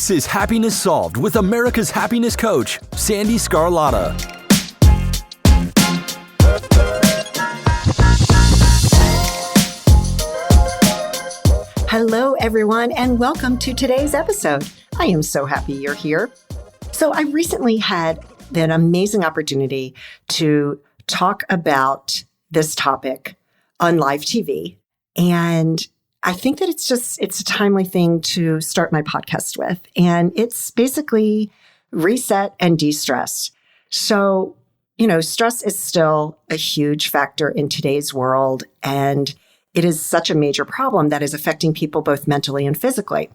This is Happiness Solved with America's happiness coach, Sandee Scarlatta. Hello, everyone, and welcome to today's episode. I am so happy you're here. So I recently had an amazing opportunity to talk about this topic on live TV. And I think that it's a timely thing to start my podcast with. And it's basically reset and de-stress. So, stress is still a huge factor in today's world. And it is such a major problem that is affecting people both mentally and physically.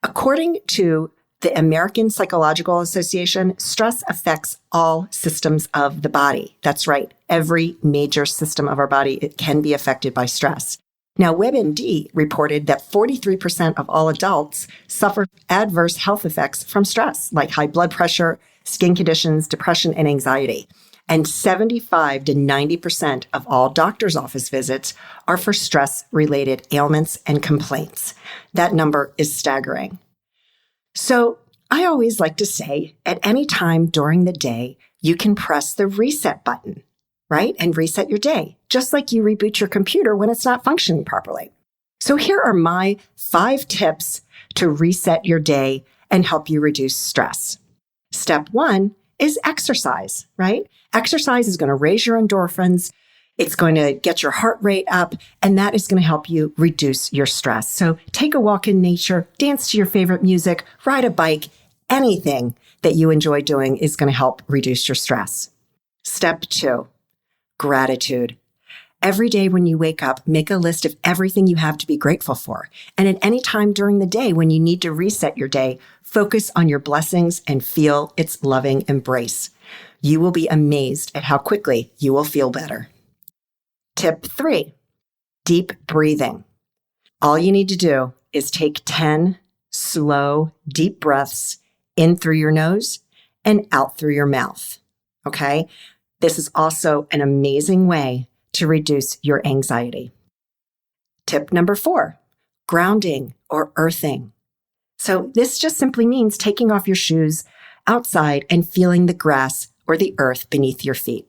According to the American Psychological Association, stress affects all systems of the body. That's right. Every major system of our body, it can be affected by stress. Now, WebMD reported that 43% of all adults suffer adverse health effects from stress, like high blood pressure, skin conditions, depression, and anxiety. And 75 to 90% of all doctor's office visits are for stress-related ailments and complaints. That number is staggering. So I always like to say, at any time during the day, you can press the reset button, right? And reset your day, just like you reboot your computer when it's not functioning properly. So here are my 5 tips to reset your day and help you reduce stress. Step 1 is exercise, right? Exercise is going to raise your endorphins. It's going to get your heart rate up, and that is going to help you reduce your stress. So take a walk in nature, dance to your favorite music, ride a bike, anything that you enjoy doing is going to help reduce your stress. Step 2, gratitude. Every day when you wake up, make a list of everything you have to be grateful for. And at any time during the day when you need to reset your day, focus on your blessings and feel its loving embrace. You will be amazed at how quickly you will feel better. Tip 3, deep breathing. All you need to do is take 10 slow, deep breaths in through your nose and out through your mouth. Okay? This is also an amazing way to reduce your anxiety. Tip number 4, grounding or earthing. So this just simply means taking off your shoes outside and feeling the grass or the earth beneath your feet,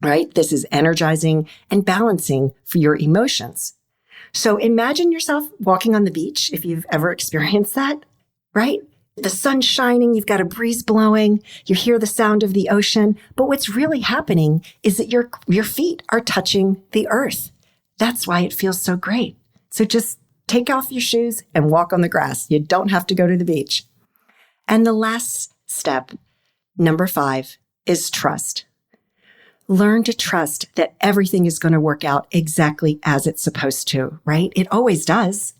right? This is energizing and balancing for your emotions. So imagine yourself walking on the beach, if you've ever experienced that, right? The sun's shining, you've got a breeze blowing, you hear the sound of the ocean, but what's really happening is that your feet are touching the earth. That's why it feels so great. So just take off your shoes and walk on the grass. You don't have to go to the beach. And the last step, number 5, is trust. Learn to trust that everything is going to work out exactly as it's supposed to, right? It always does.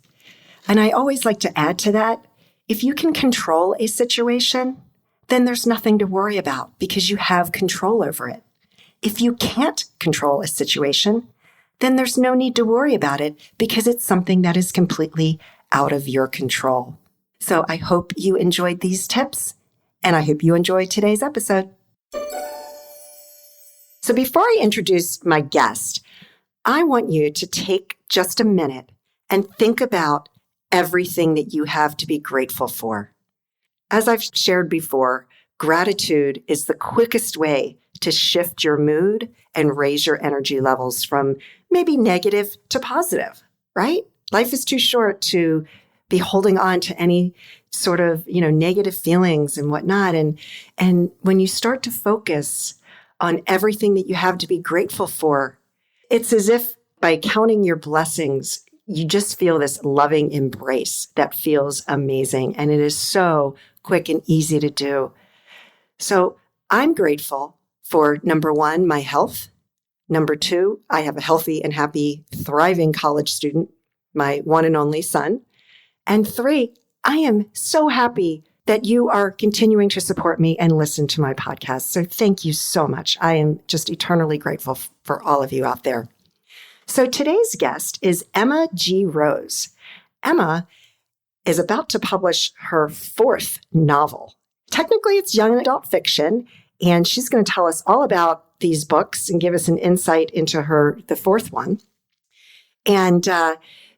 And I always like to add to that, if you can control a situation, then there's nothing to worry about because you have control over it. If you can't control a situation, then there's no need to worry about it because it's something that is completely out of your control. So I hope you enjoyed these tips, and I hope you enjoyed today's episode. So before I introduce my guest, I want you to take just a minute and think about everything that you have to be grateful for. As I've shared before, gratitude is the quickest way to shift your mood and raise your energy levels from maybe negative to positive, right? Life is too short to be holding on to any sort of, negative feelings and whatnot. And when you start to focus on everything that you have to be grateful for, it's as if by counting your blessings, you just feel this loving embrace that feels amazing. And it is so quick and easy to do. So I'm grateful for, number 1, my health. Number 2, I have a healthy and happy, thriving college student, my one and only son. And 3, I am so happy that you are continuing to support me and listen to my podcast. So thank you so much. I am just eternally grateful for all of you out there. So today's guest is Emma G. Rose. Emma is about to publish her 4th novel. Technically, it's young adult fiction, and she's going to tell us all about these books and give us an insight into the 4th one. And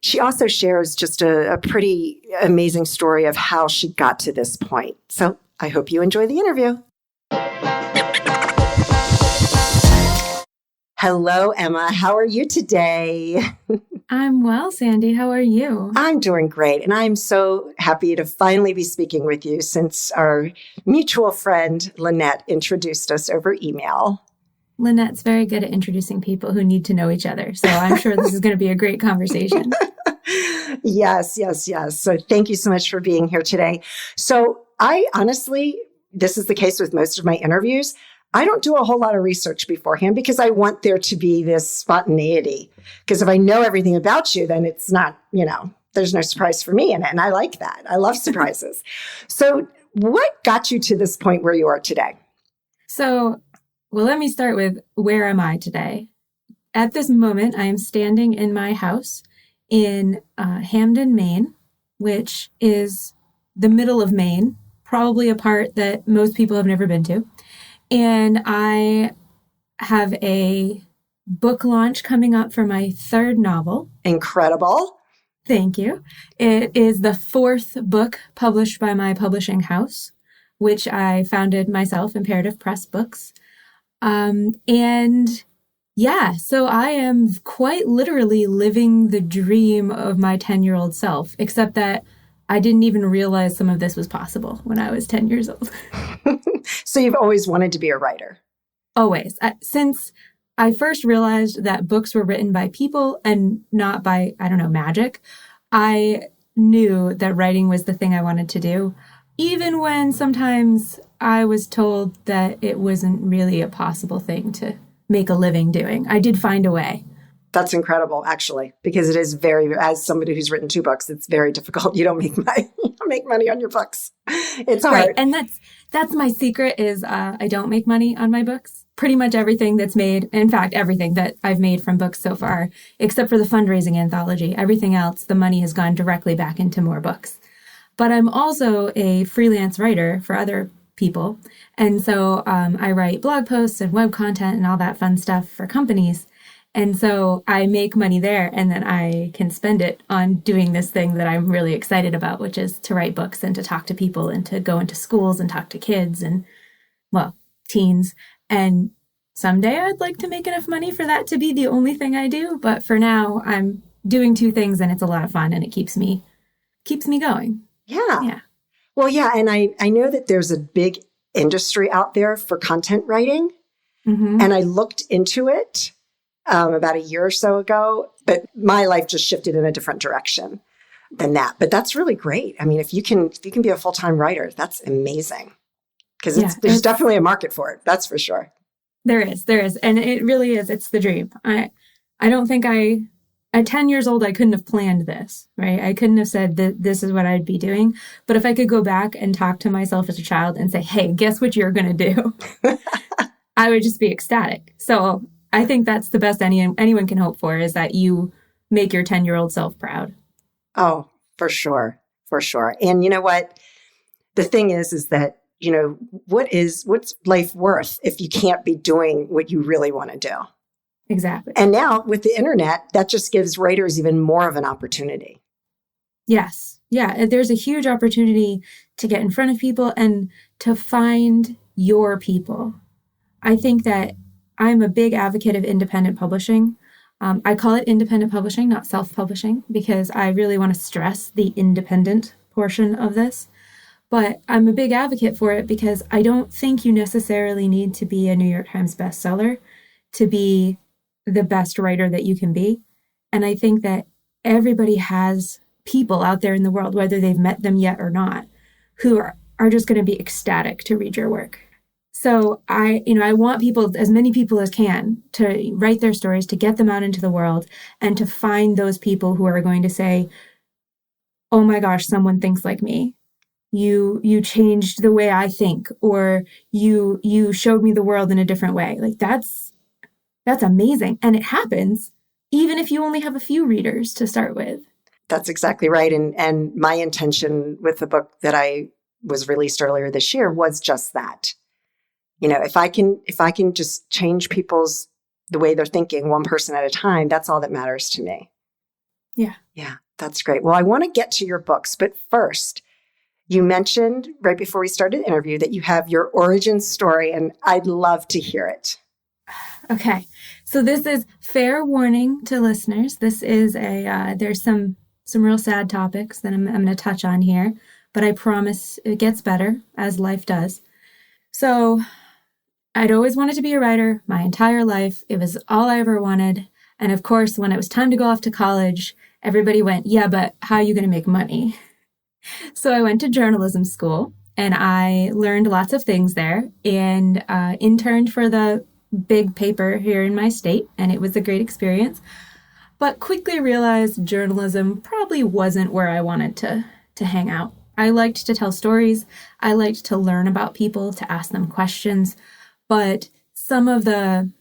She also shares just a pretty amazing story of how she got to this point. So I hope you enjoy the interview. Hello, Emma. How are you today? I'm well, Sandee. How are you? I'm doing great. And I'm so happy to finally be speaking with you since our mutual friend, Lynette, introduced us over email. Lynette's very good at introducing people who need to know each other. So I'm sure this is going to be a great conversation. Yes. So thank you so much for being here today. So I honestly, this is the case with most of my interviews. I don't do a whole lot of research beforehand because I want there to be this spontaneity. Because if I know everything about you, then it's not, there's no surprise for me in it. And I like that. I love surprises. So what got you to this point where you are today? So, well, let me start with where am I today? At this moment, I am standing in my house in Hamden, Maine, which is the middle of Maine, probably a part that most people have never been to. And I have a book launch coming up for my third novel. Incredible. Thank you. It is the fourth book published by my publishing house, which I founded myself, Imperative Press Books. So I am quite literally living the dream of my 10-year-old self, except that I didn't even realize some of this was possible when I was 10 years old. So you've always wanted to be a writer? Always. Since I first realized that books were written by people and not by, magic, I knew that writing was the thing I wanted to do, even when sometimes I was told that it wasn't really a possible thing to make a living doing. I did find a way. That's incredible, actually, because it is as somebody who's written 2 books, it's very difficult. You don't make money on your books. It's hard. Right. And that's my secret is I don't make money on my books. Pretty much everything that's made, in fact, everything that I've made from books so far, except for the fundraising anthology, everything else, the money has gone directly back into more books. But I'm also a freelance writer for other people. And so I write blog posts and web content and all that fun stuff for companies. And so I make money there and then I can spend it on doing this thing that I'm really excited about, which is to write books and to talk to people and to go into schools and talk to kids and, teens. And someday I'd like to make enough money for that to be the only thing I do. But for now, I'm doing 2 things and it's a lot of fun and it keeps me going. Yeah. Well, yeah. And I know that there's a big industry out there for content writing. Mm-hmm. And I looked into it about a year or so ago, but my life just shifted in a different direction than that. But that's really great. I mean, if you can be a full-time writer, that's amazing because there's definitely a market for it. That's for sure. There is. And it really is. It's the dream. I don't think at 10 years old, I couldn't have planned this, right? I couldn't have said that this is what I'd be doing. But if I could go back and talk to myself as a child and say, hey, guess what you're going to do? I would just be ecstatic. So I think that's the best anyone can hope for is that you make your 10-year-old self proud. Oh, for sure. And you know what? The thing is that, what's life worth if you can't be doing what you really want to do? Exactly. And now with the internet, that just gives writers even more of an opportunity. Yes. Yeah. There's a huge opportunity to get in front of people and to find your people. I think that I'm a big advocate of independent publishing. I call it independent publishing, not self-publishing, because I really want to stress the independent portion of this. But I'm a big advocate for it because I don't think you necessarily need to be a New York Times bestseller to be the best writer that you can be. And I think that everybody has people out there in the world, whether they've met them yet or not, who are just going to be ecstatic to read your work. So I want people, as many people as can, to write their stories, to get them out into the world, and to find those people who are going to say, oh my gosh, someone thinks like me. You changed the way I think, or you showed me the world in a different way. Like that's amazing. And it happens even if you only have a few readers to start with. That's exactly right. And my intention with the book that I was released earlier this year was just that. If I can just change the way they're thinking one person at a time, that's all that matters to me. Yeah. Yeah, that's great. Well, I want to get to your books, but first, you mentioned right before we started the interview that you have your origin story, and I'd love to hear it. Okay. So this is fair warning to listeners. This is there's some real sad topics that I'm going to touch on here, but I promise it gets better as life does. So I'd always wanted to be a writer my entire life. It was all I ever wanted. And of course, when it was time to go off to college, everybody went, yeah, but how are you going to make money? So I went to journalism school and I learned lots of things there and interned for the big paper here in my state. And it was a great experience, but quickly realized journalism probably wasn't where I wanted to hang out. I liked to tell stories. I liked to learn about people, to ask them questions, but some of the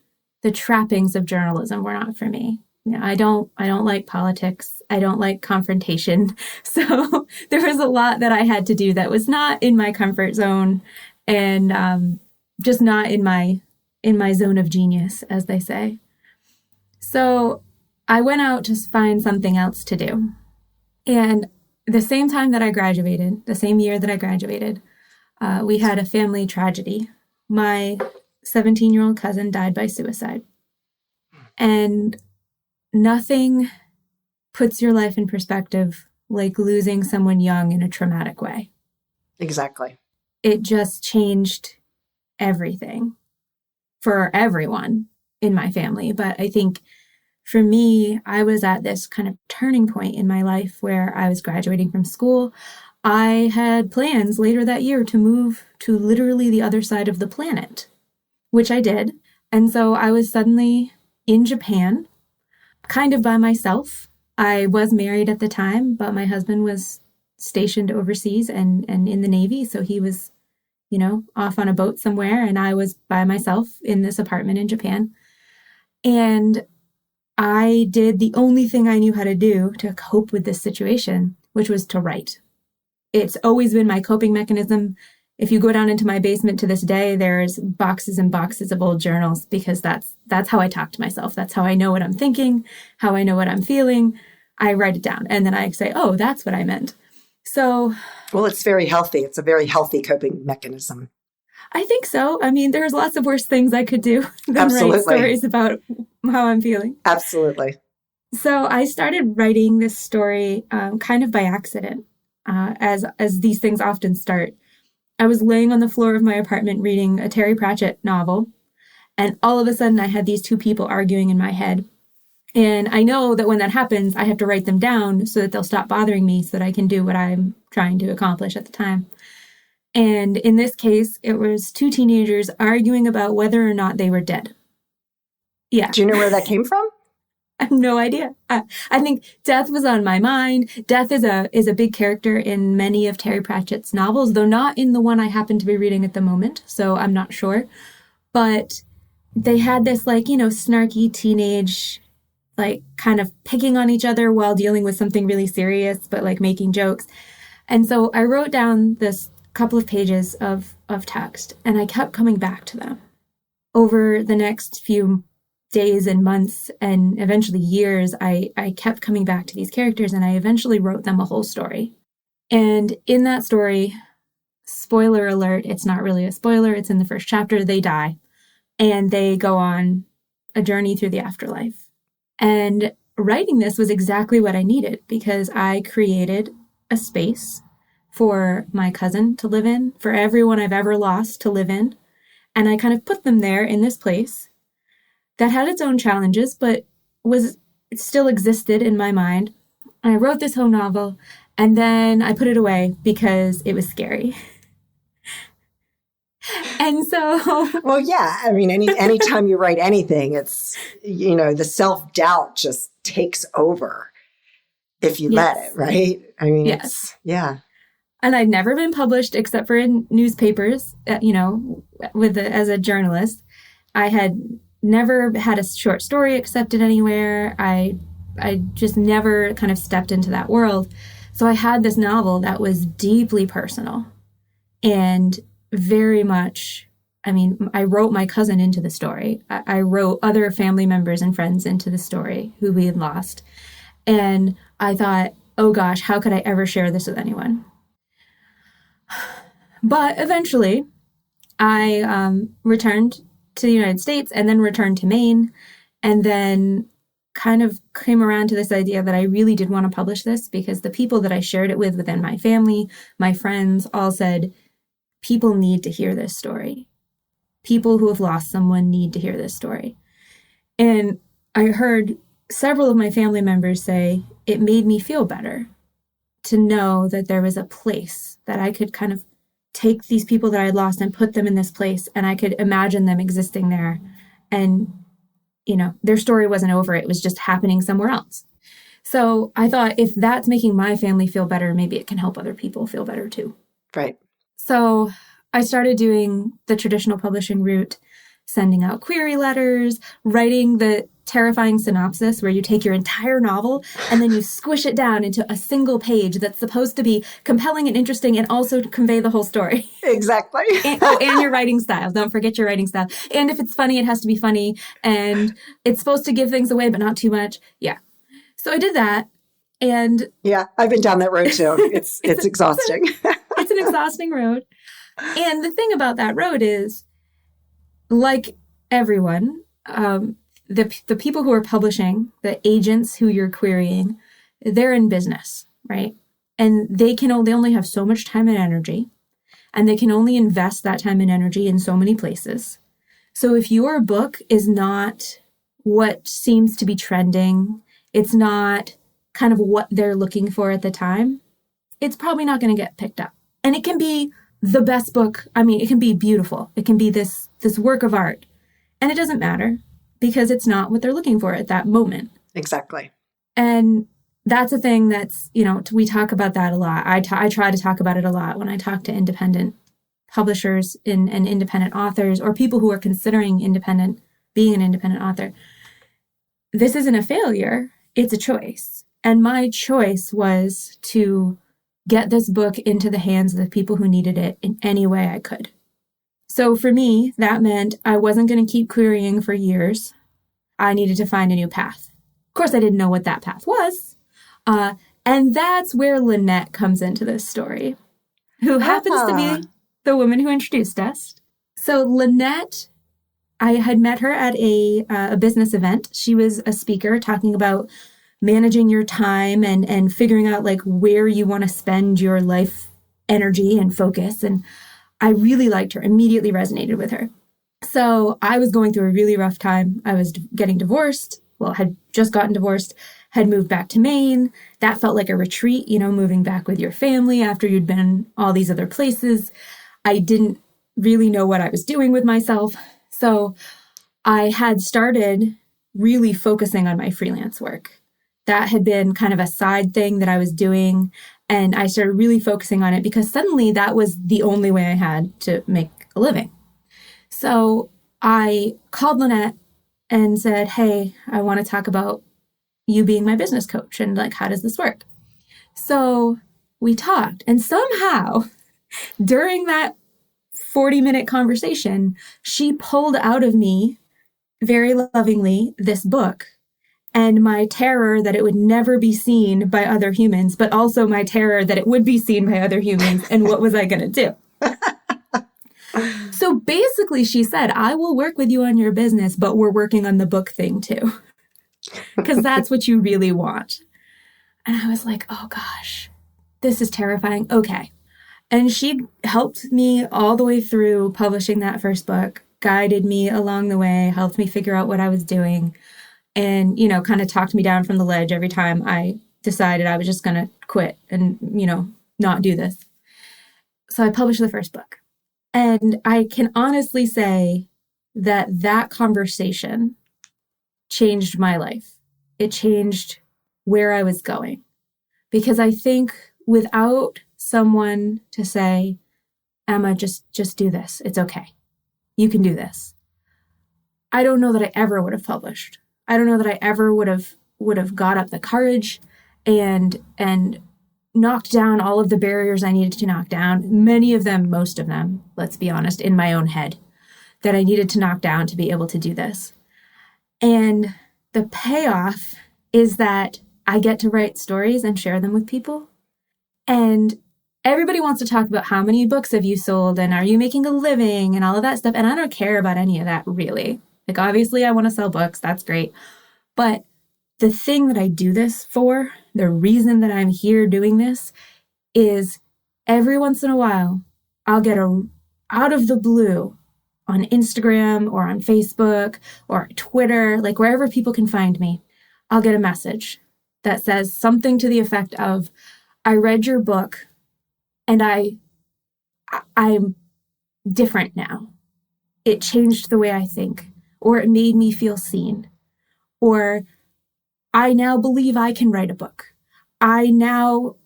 trappings of journalism were not for me. I don't like politics. I don't like confrontation. So there was a lot that I had to do that was not in my comfort zone and just not in my zone of genius, as they say. So I went out to find something else to do. And the same time that I graduated, the same year that I graduated, we had a family tragedy. My 17-year-old cousin died by suicide. And nothing puts your life in perspective like losing someone young in a traumatic way. Exactly. It just changed everything for everyone in my family. But I think for me, I was at this kind of turning point in my life where I was graduating from school. I had plans later that year to move to literally the other side of the planet, which I did. And so I was suddenly in Japan, kind of by myself. I was married at the time, but my husband was stationed overseas and in the Navy. So he was, off on a boat somewhere. And I was by myself in this apartment in Japan. And I did the only thing I knew how to do to cope with this situation, which was to write. It's always been my coping mechanism. If you go down into my basement to this day, there's boxes and boxes of old journals because that's how I talk to myself. That's how I know what I'm thinking, how I know what I'm feeling. I write it down and then I say, oh, that's what I meant. So, well, it's very healthy. It's a very healthy coping mechanism. I think so. I mean, there's lots of worse things I could do than Absolutely. write stories about how I'm feeling. Absolutely. So I started writing this story kind of by accident, as these things often start. I was laying on the floor of my apartment reading a Terry Pratchett novel, and all of a sudden I had these two people arguing in my head. And I know that when that happens, I have to write them down so that they'll stop bothering me so that I can do what I'm trying to accomplish at the time. And in this case, it was two teenagers arguing about whether or not they were dead. Yeah. Do you know where that came from? I have no idea. I think death was on my mind. Death is a big character in many of Terry Pratchett's novels, though not in the one I happen to be reading at the moment. So I'm not sure. But they had this snarky teenage, kind of picking on each other while dealing with something really serious, but making jokes. And so I wrote down this couple of pages of text and I kept coming back to them over the next few days and months and eventually years. I kept coming back to these characters and I eventually wrote them a whole story. And in that story, spoiler alert, it's not really a spoiler, it's in the first chapter, they die and they go on a journey through the afterlife. And writing this was exactly what I needed because I created a space for my cousin to live in, for everyone I've ever lost to live in. And I kind of put them there in this place that had its own challenges, but it still existed in my mind. And I wrote this whole novel, and then I put it away because it was scary. And so... Well, yeah. I mean, anytime you write anything, it's, the self-doubt just takes over if you let it, right? I mean, yes. Yeah. And I'd never been published except for in newspapers, as a journalist. I had never had a short story accepted anywhere. I just never kind of stepped into that world. So I had this novel that was deeply personal and very much, I wrote my cousin into the story. I wrote other family members and friends into the story who we had lost. And I thought, oh gosh, how could I ever share this with anyone? But eventually, I returned to the United States and then returned to Maine, and then kind of came around to this idea that I really did want to publish this because the people that I shared it with within my family, my friends, all said, people need to hear this story. People who have lost someone need to hear this story. And I heard several of my family members say it made me feel better to know that there was a place that I could kind of take these people that I had lost and put them in this place, and I could imagine them existing there. And, you know, their story wasn't over. It was just happening somewhere else. So I thought, if that's making my family feel better, maybe it can help other people feel better too. Right. So I started doing the traditional publishing route, sending out query letters, writing the terrifying synopsis where you take your entire novel and then you squish it down into a single page that's supposed to be compelling and interesting and also convey the whole story. Exactly. and your writing style. Don't forget your writing style. And if it's funny, it has to be funny. And it's supposed to give things away, but not too much. Yeah. So I did that. And yeah, I've been down that road too. It's exhausting. It's an exhausting road. And the thing about that road is, like everyone, the people who are publishing, the agents who you're querying, they're in business, right? And they only have so much time and energy, and they can only invest that time and energy in so many places. So if your book is not what seems to be trending, it's not kind of what they're looking for at the time, it's probably not going to get picked up. And it can be the best book. I mean, it can be beautiful. It can be this work of art. And it doesn't matter because it's not what they're looking for at that moment. Exactly. And that's a thing that's, you know, we talk about that a lot. I try to talk about it a lot when I talk to independent publishers and independent authors or people who are considering being an independent author. This isn't a failure. It's a choice. And my choice was to get this book into the hands of the people who needed it in any way I could. So for me, that meant I wasn't going to keep querying for years. I needed to find a new path. Of course, I didn't know what that path was. And that's where Lynette comes into this story, who happens to be the woman who introduced us. So Lynette, I had met her at a business event. She was a speaker talking about managing your time and figuring out like where you want to spend your life energy and focus. And I really liked her, immediately resonated with her. So I was going through a really rough time. I was getting divorced. Well, had just gotten divorced, had moved back to Maine. That felt like a retreat, you know, moving back with your family after you'd been all these other places. I didn't really know what I was doing with myself. So I had started really focusing on my freelance work. That had been kind of a side thing that I was doing. And I started really focusing on it because suddenly that was the only way I had to make a living. So I called Lynette and said, hey, I want to talk about you being my business coach and like, how does this work? So we talked, and somehow during that 40-minute conversation, she pulled out of me very lovingly this book and my terror that it would never be seen by other humans, but also my terror that it would be seen by other humans. And what was I going to do? So basically she said, I will work with you on your business, but we're working on the book thing too, because that's what you really want. And I was like, oh gosh, this is terrifying. Okay. And she helped me all the way through publishing that first book, guided me along the way, helped me figure out what I was doing. And, you know, kind of talked me down from the ledge every time I decided I was just going to quit and, you know, not do this. So I published the first book. And I can honestly say that conversation changed my life. It changed where I was going. Because I think without someone to say, Emma, just do this. It's okay. You can do this. I don't know that I ever would have published. I don't know that I ever would have got up the courage and knocked down all of the barriers I needed to knock down. Many of them, most of them, let's be honest, in my own head, that I needed to knock down to be able to do this. And the payoff is that I get to write stories and share them with people. And everybody wants to talk about how many books have you sold and are you making a living and all of that stuff. And I don't care about any of that, really. Like, obviously, I want to sell books. That's great. But the thing that I do this for, the reason that I'm here doing this, is every once in a while, I'll get out of the blue on Instagram or on Facebook or Twitter, like wherever people can find me, I'll get a message that says something to the effect of, I read your book and I'm different now. It changed the way I think, or it made me feel seen, or I now believe I can write a book. I now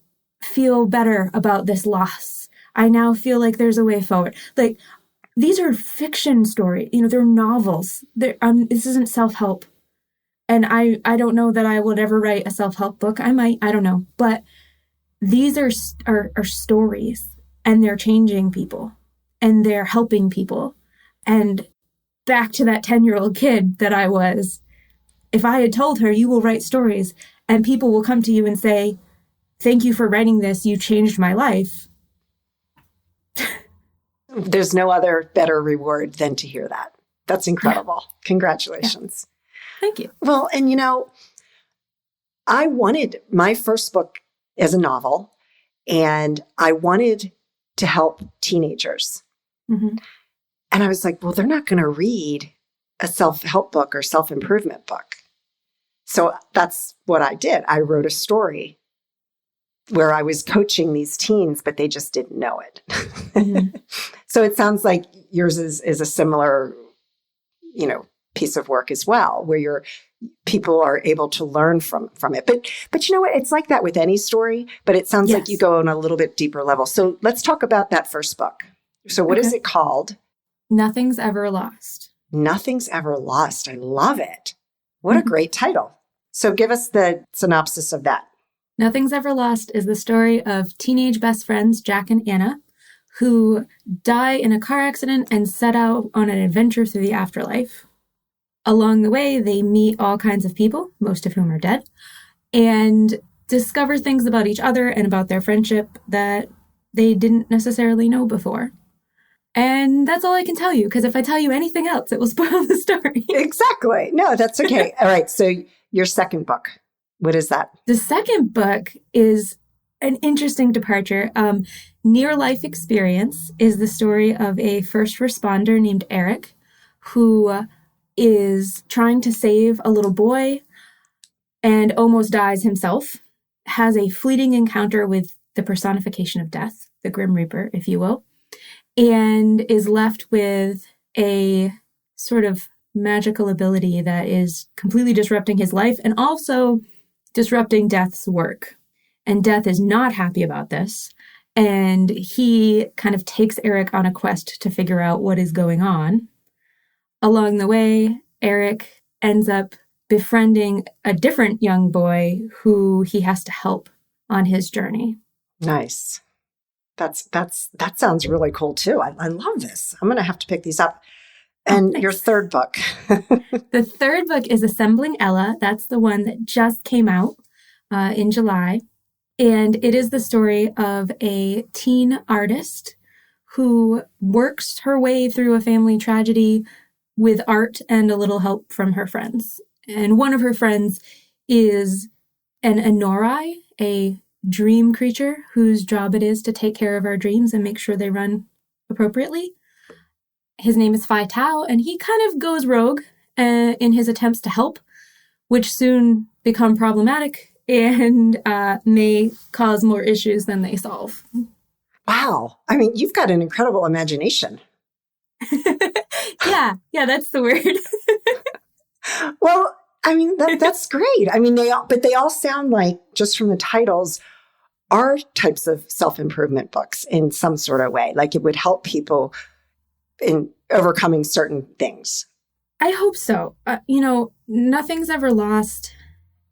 feel better about this loss. I now feel like there's a way forward. Like, these are fiction stories, they're novels. This isn't self-help. And I don't know that I would ever write a self-help book. I might, I don't know. But these are stories, and they're changing people, and they're helping people. And back to that 10-year-old kid that I was, if I had told her, you will write stories, and people will come to you and say, thank you for writing this, you changed my life. There's no other better reward than to hear that. That's incredible. Yeah. Congratulations. Yeah. Thank you. Well, and I wanted my first book as a novel, and I wanted to help teenagers. Mm-hmm. And I was like, well, they're not going to read a self-help book or self-improvement book. So that's what I did. I wrote a story where I was coaching these teens, but they just didn't know it. Mm-hmm. So it sounds like yours is a similar, piece of work as well, where people are able to learn from it. But you know what? It's like that with any story, but it sounds like you go on a little bit deeper level. So let's talk about that first book. So what is it called? Nothing's Ever Lost. Nothing's Ever Lost. I love it. What a great title. So give us the synopsis of that. Nothing's Ever Lost is the story of teenage best friends, Jack and Anna, who die in a car accident and set out on an adventure through the afterlife. Along the way, they meet all kinds of people, most of whom are dead, and discover things about each other and about their friendship that they didn't necessarily know before. And that's all I can tell you, because if I tell you anything else, it will spoil the story. Exactly. No, that's okay. All right. So your second book, what is that? The second book is an interesting departure. Near Life Experience is the story of a first responder named Eric, who is trying to save a little boy and almost dies himself, has a fleeting encounter with the personification of death, the Grim Reaper, if you will, and is left with a sort of magical ability that is completely disrupting his life and also disrupting Death's work. And Death is not happy about this. And he kind of takes Eric on a quest to figure out what is going on. Along the way, Eric ends up befriending a different young boy who he has to help on his journey. Nice. That sounds really cool too. I love this. I'm going to have to pick these up. And your third book. The third book is Assembling Ella. That's the one that just came out in July. And it is the story of a teen artist who works her way through a family tragedy with art and a little help from her friends. And one of her friends is an Anorai, a dream creature whose job it is to take care of our dreams and make sure they run appropriately. His name is Phi Tao, and he kind of goes rogue in his attempts to help, which soon become problematic and may cause more issues than they solve. Wow. I mean, you've got an incredible imagination. Yeah, that's the word. Well, I mean, that's great. I mean, they all sound like, just from the titles, are types of self-improvement books in some sort of way. Like it would help people in overcoming certain things. I hope so. Nothing's Ever Lost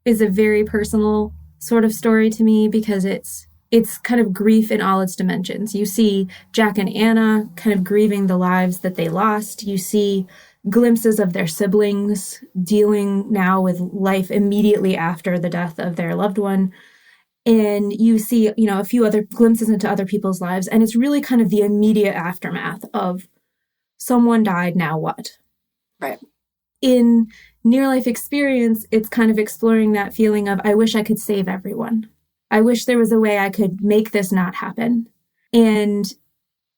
is a very personal sort of story to me because it's kind of grief in all its dimensions. You see Jack and Anna kind of grieving the lives that they lost. You see glimpses of their siblings dealing now with life immediately after the death of their loved one. And you see, a few other glimpses into other people's lives. And it's really kind of the immediate aftermath of someone died, now what? Right. In near life experience, it's kind of exploring that feeling of, I wish I could save everyone. I wish there was a way I could make this not happen. And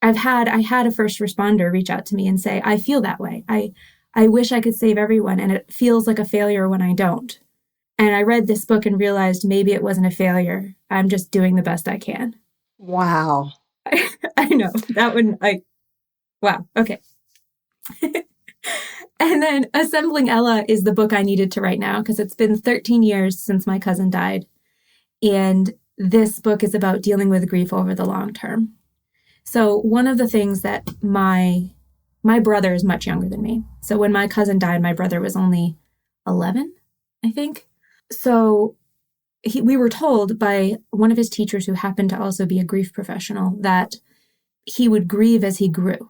I had a first responder reach out to me and say, I feel that way. I wish I could save everyone. And it feels like a failure when I don't. And I read this book and realized maybe it wasn't a failure. I'm just doing the best I can. Wow. I know that one. Wow. Okay. And then Assembling Ella is the book I needed to write now because it's been 13 years since my cousin died. And this book is about dealing with grief over the long term. So one of the things that my brother is much younger than me. So when my cousin died, my brother was only 11, I think. So we were told by one of his teachers, who happened to also be a grief professional, that he would grieve as he grew.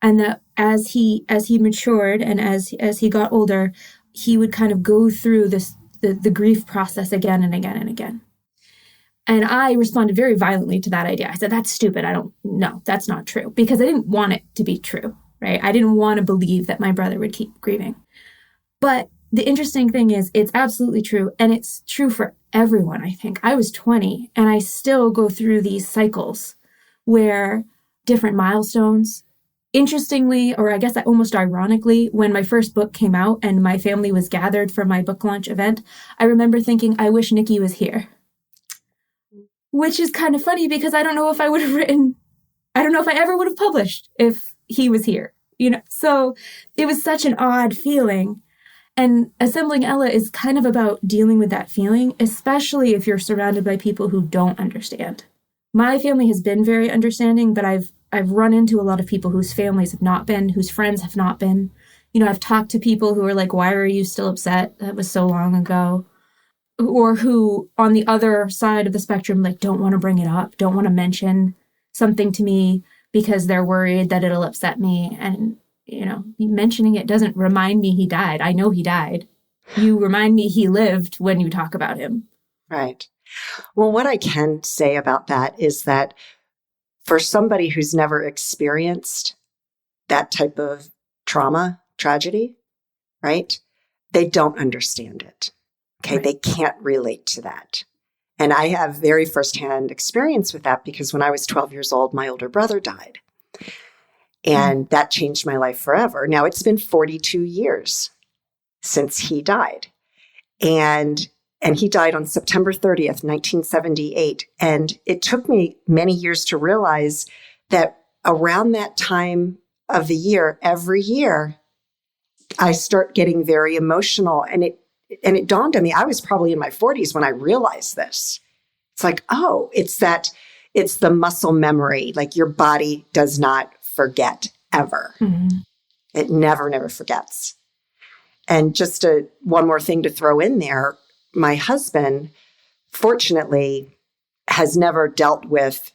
And that as he matured and as he got older, he would kind of go through the grief process again and again and again. And I responded very violently to that idea. I said, that's stupid. No, that's not true. Because I didn't want it to be true, right? I didn't want to believe that my brother would keep grieving. But the interesting thing is it's absolutely true. And it's true for everyone, I think. I was 20 and I still go through these cycles where different milestones. Interestingly, or I guess almost ironically, when my first book came out and my family was gathered for my book launch event, I remember thinking, I wish Nikki was here. Which is kind of funny because I don't know if I ever would have published if he was here, So it was such an odd feeling. And Assembling Ella is kind of about dealing with that feeling, especially if you're surrounded by people who don't understand. My family has been very understanding, but I've run into a lot of people whose families have not been, whose friends have not been. I've talked to people who are like, why are you still upset? That was so long ago. Or who, on the other side of the spectrum, like, don't want to bring it up, don't want to mention something to me because they're worried that it'll upset me. And, mentioning it doesn't remind me he died. I know he died. You remind me he lived when you talk about him. Right. Well, what I can say about that is that for somebody who's never experienced that type of trauma, tragedy, right? They don't understand it. Okay. Right. They can't relate to that. And I have very firsthand experience with that because when I was 12 years old, my older brother died. And that changed my life forever. Now it's been 42 years since he died. And he died on September 30th, 1978. And it took me many years to realize that around that time of the year, every year, I start getting very emotional. And it dawned on me, I was probably in my 40s when I realized this. It's like, oh, it's the muscle memory. Like your body does not forget ever. Mm-hmm. It never forgets. And just one more thing to throw in there. My husband, fortunately, has never dealt with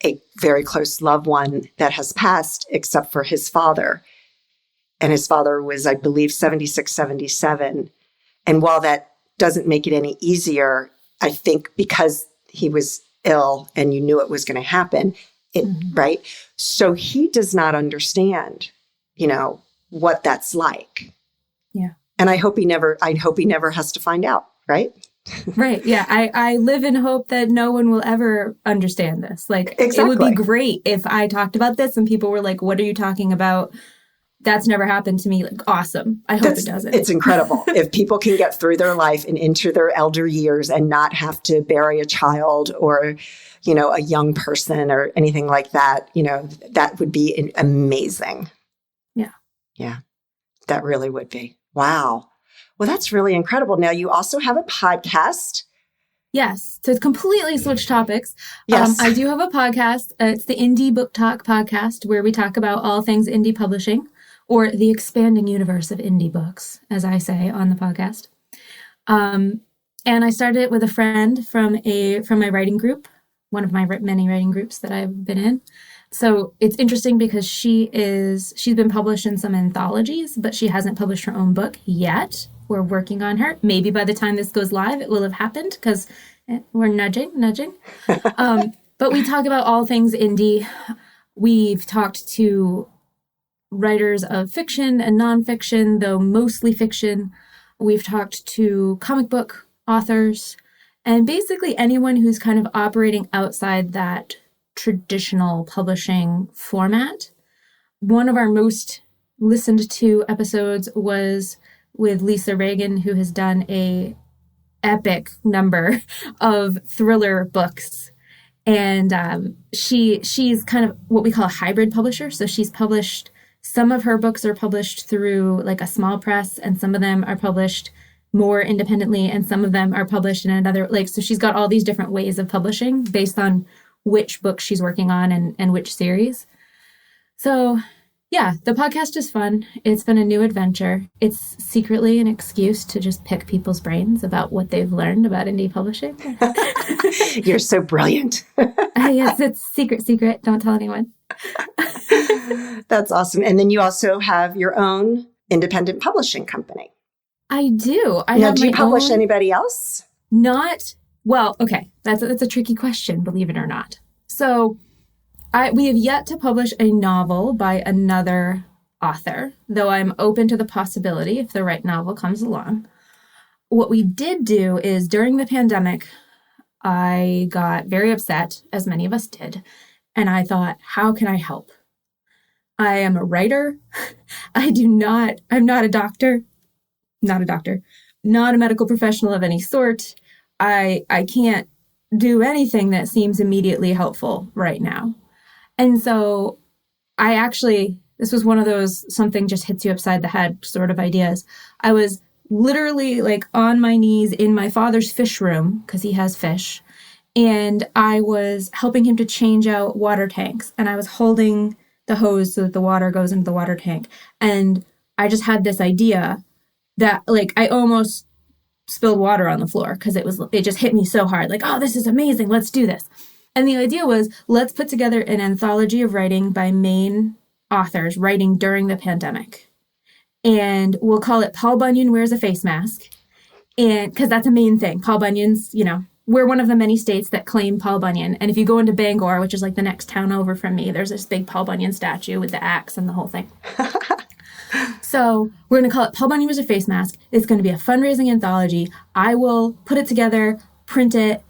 a very close loved one that has passed except for his father. And his father was, I believe, 76, 77. And while that doesn't make it any easier, I think because he was ill and you knew it was going to happen, right? So he does not understand, what that's like. Yeah. And I hope he never has to find out, right? Right. Yeah. I live in hope that no one will ever understand this. Like, exactly. It would be great if I talked about this and people were like, what are you talking about? That's never happened to me. Like, awesome. I hope it doesn't. It's incredible. If people can get through their life and into their elder years and not have to bury a child or, a young person or anything like that, that would be amazing. Yeah. Yeah, that really would be. Wow. Well, that's really incredible. Now, you also have a podcast. Yes. To completely switch topics. Yes. I do have a podcast. It's the Indie Book Talk podcast, where we talk about all things indie publishing, or the expanding universe of indie books, as I say on the podcast. And I started it with a friend from my writing group, one of my many writing groups that I've been in. So it's interesting because she's been published in some anthologies, but she hasn't published her own book yet. We're working on her. Maybe by the time this goes live, it will have happened because we're nudging. But we talk about all things indie. We've talked to writers of fiction and nonfiction, though mostly fiction. We've talked to comic book authors and basically anyone who's kind of operating outside that traditional publishing format. One of our most listened to episodes was with Lisa Reagan, who has done a epic number of thriller books. And she's kind of what we call a hybrid publisher. So she's published, some of her books are published through like a small press, and some of them are published more independently, and some of them are published in another, like, so she's got all these different ways of publishing based on which book she's working on and which series. So yeah, the podcast is fun. It's been a new adventure. It's secretly an excuse to just pick people's brains about what they've learned about indie publishing. You're so brilliant. Yes, it's secret. Don't tell anyone. That's awesome. And then you also have your own independent publishing company. I do. Now, do you publish anybody else? Well, okay. That's a tricky question, believe it or not. So we have yet to publish a novel by another author, though I'm open to the possibility if the right novel comes along. What we did do is during the pandemic, I got very upset, as many of us did, and I thought, how can I help? I am a writer. I'm not a doctor, not a medical professional of any sort. I can't do anything that seems immediately helpful right now. And so this was one of those something just hits you upside the head sort of ideas. I was literally like on my knees in my father's fish room, because he has fish, and I was helping him to change out water tanks, and I was holding the hose so that the water goes into the water tank. And I just had this idea that like I almost spilled water on the floor because it just hit me so hard. Like, oh, this is amazing. Let's do this. And the idea was, let's put together an anthology of writing by Maine authors writing during the pandemic. And we'll call it Paul Bunyan Wears a Facemask. And because that's a Maine thing. Paul Bunyan's, we're one of the many states that claim Paul Bunyan. And if you go into Bangor, which is like the next town over from me, there's this big Paul Bunyan statue with the axe and the whole thing. So we're going to call it Paul Bunyan Wears a Facemask. It's going to be a fundraising anthology. I will put it together, print it,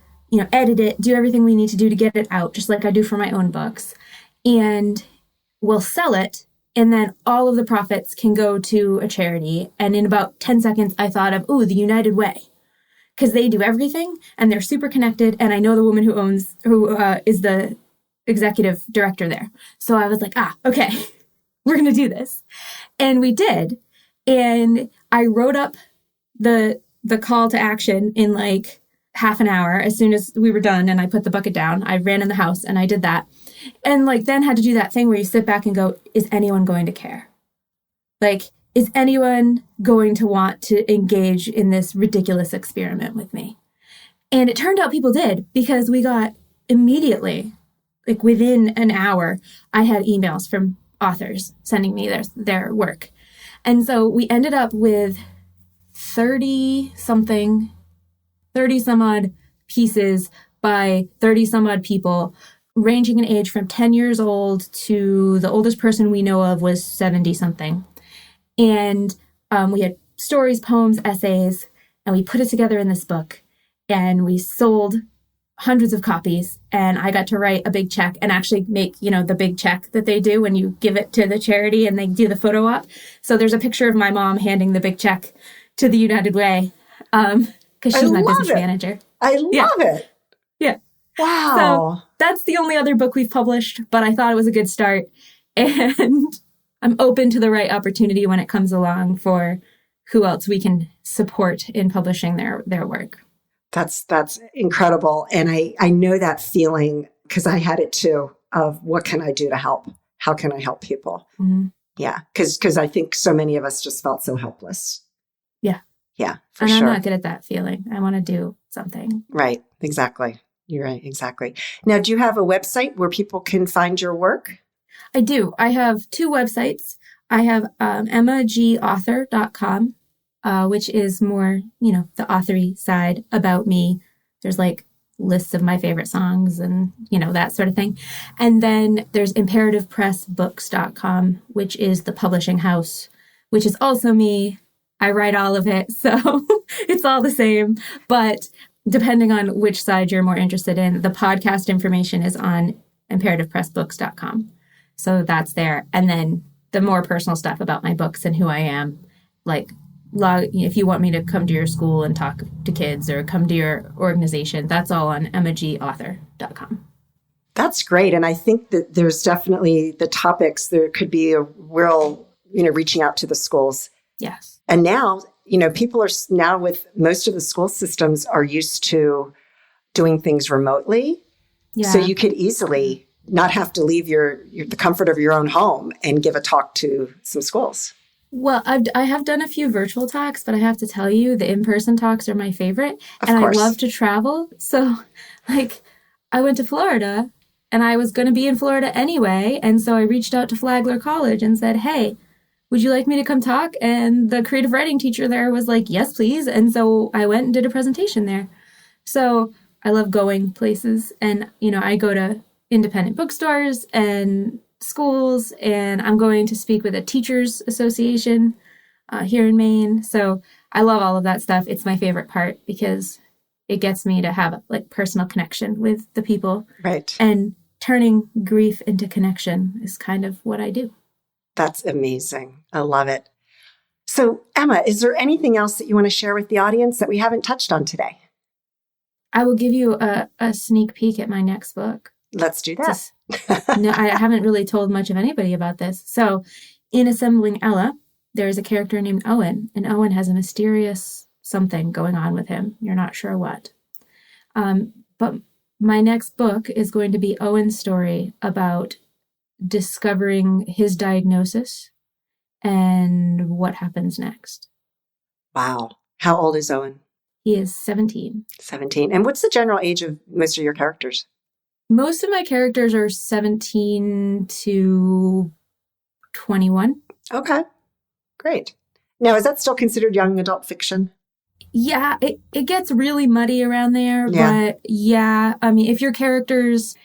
edit it, do everything we need to do to get it out, just like I do for my own books. And we'll sell it. And then all of the profits can go to a charity. And in about 10 seconds, I thought of, the United Way. Because they do everything and they're super connected. And I know the woman who is the executive director there. So I was like, okay, we're going to do this. And we did. And I wrote up the call to action in like half an hour as soon as we were done, and I put the bucket down. I ran in the house and I did that. And like then had to do that thing where you sit back and go, is anyone going to care? Like, is anyone going to want to engage in this ridiculous experiment with me? And it turned out people did, because we got immediately, like within an hour, I had emails from authors sending me their work. And so we ended up with 30 some odd pieces by 30 some odd people, ranging in age from 10 years old to the oldest person we know of was 70 something. And we had stories, poems, essays, and we put it together in this book, and we sold hundreds of copies, and I got to write a big check and actually make, the big check that they do when you give it to the charity and they do the photo op. So there's a picture of my mom handing the big check to the United Way, because she's my business manager. I love it. Yeah. Wow. So that's the only other book we've published, but I thought it was a good start. And I'm open to the right opportunity when it comes along for who else we can support in publishing their work. That's incredible. And I know that feeling because I had it too, of what can I do to help? How can I help people? Mm-hmm. Yeah. Because I think so many of us just felt so helpless. Yeah. Yeah, and sure. I'm not good at that feeling. I want to do something. Right. Exactly. You're right. Exactly. Now, do you have a website where people can find your work? I do. I have two websites. I have emmagauthor.com, which is more, the authory side about me. There's like lists of my favorite songs and, that sort of thing. And then there's imperativepressbooks.com, which is the publishing house, which is also me. I write all of it. So it's all the same. But depending on which side you're more interested in, the podcast information is on imperativepressbooks.com. So that's there. And then the more personal stuff about my books and who I am, like if you want me to come to your school and talk to kids or come to your organization, that's all on emmagauthor.com. That's great. And I think that there's definitely the topics, there could be a real, reaching out to the schools. Yes. And now, people are now with most of the school systems are used to doing things remotely. Yeah. So you could easily not have to leave the comfort of your own home and give a talk to some schools. Well, I have done a few virtual talks, but I have to tell you, the in-person talks are my favorite. Of and course. I love to travel. So, I went to Florida, and I was going to be in Florida anyway. And so I reached out to Flagler College and said, hey, would you like me to come talk? And the creative writing teacher there was like, yes, please. And so I went and did a presentation there. So I love going places. And, I go to independent bookstores and schools, and I'm going to speak with a teachers association here in Maine. So I love all of that stuff. It's my favorite part because it gets me to have personal connection with the people. Right. And turning grief into connection is kind of what I do. That's amazing. I love it. So, Emma, is there anything else that you want to share with the audience that we haven't touched on today? I will give you a sneak peek at my next book. Let's do that. No, I haven't really told much of anybody about this. So in Assembling Ella, there's a character named Owen, and Owen has a mysterious something going on with him. You're not sure what. But my next book is going to be Owen's story about discovering his diagnosis and what happens next. Wow. How old is Owen? He is 17. 17. And what's the general age of most of your characters? Most of my characters are 17 to 21. Okay, great. Now, is that still considered young adult fiction? Yeah, it gets really muddy around there. Yeah. But yeah, I mean, if your characters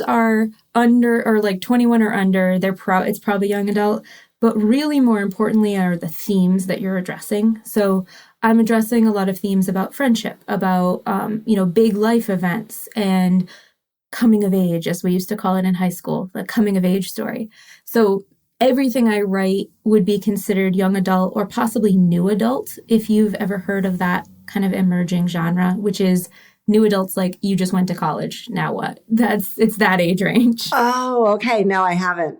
are under or 21 or under, it's probably young adult. But really, more importantly, are the themes that you're addressing. So I'm addressing a lot of themes about friendship, about, big life events and coming of age, as we used to call it in high school, the coming of age story. So everything I write would be considered young adult or possibly new adult, if you've ever heard of that kind of emerging genre, which is new adults like you just went to college. Now what? It's that age range. Oh, okay. No, I haven't.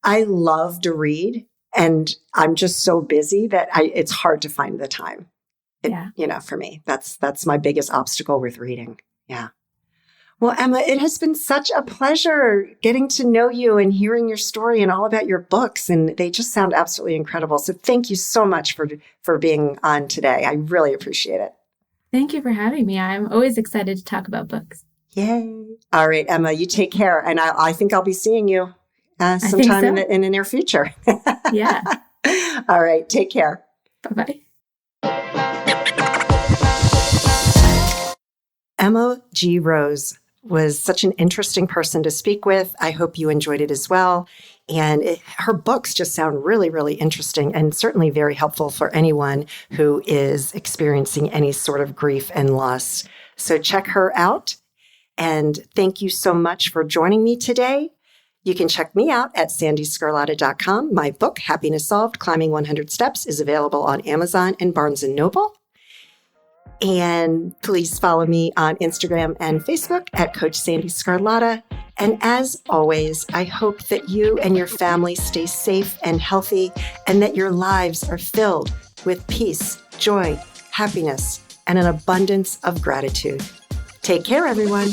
I love to read, and I'm just so busy that it's hard to find the time. For me, that's my biggest obstacle with reading. Yeah. Well, Emma, it has been such a pleasure getting to know you and hearing your story and all about your books. And they just sound absolutely incredible. So thank you so much for being on today. I really appreciate it. Thank you for having me. I'm always excited to talk about books. Yay. All right, Emma, you take care. And I think I'll be seeing you sometime in the near future. Yeah. All right. Take care. Bye-bye. Emma G. Rose was such an interesting person to speak with. I hope you enjoyed it as well. And her books just sound really, really interesting and certainly very helpful for anyone who is experiencing any sort of grief and loss. So check her out. And thank you so much for joining me today. You can check me out at sandeescarlotta.com. My book, Happiness Solved, Climbing 100 Steps, is available on Amazon and Barnes & Noble. And please follow me on Instagram and Facebook at Coach Sandee Scarlotta. And as always, I hope that you and your family stay safe and healthy and that your lives are filled with peace, joy, happiness, and an abundance of gratitude. Take care, everyone.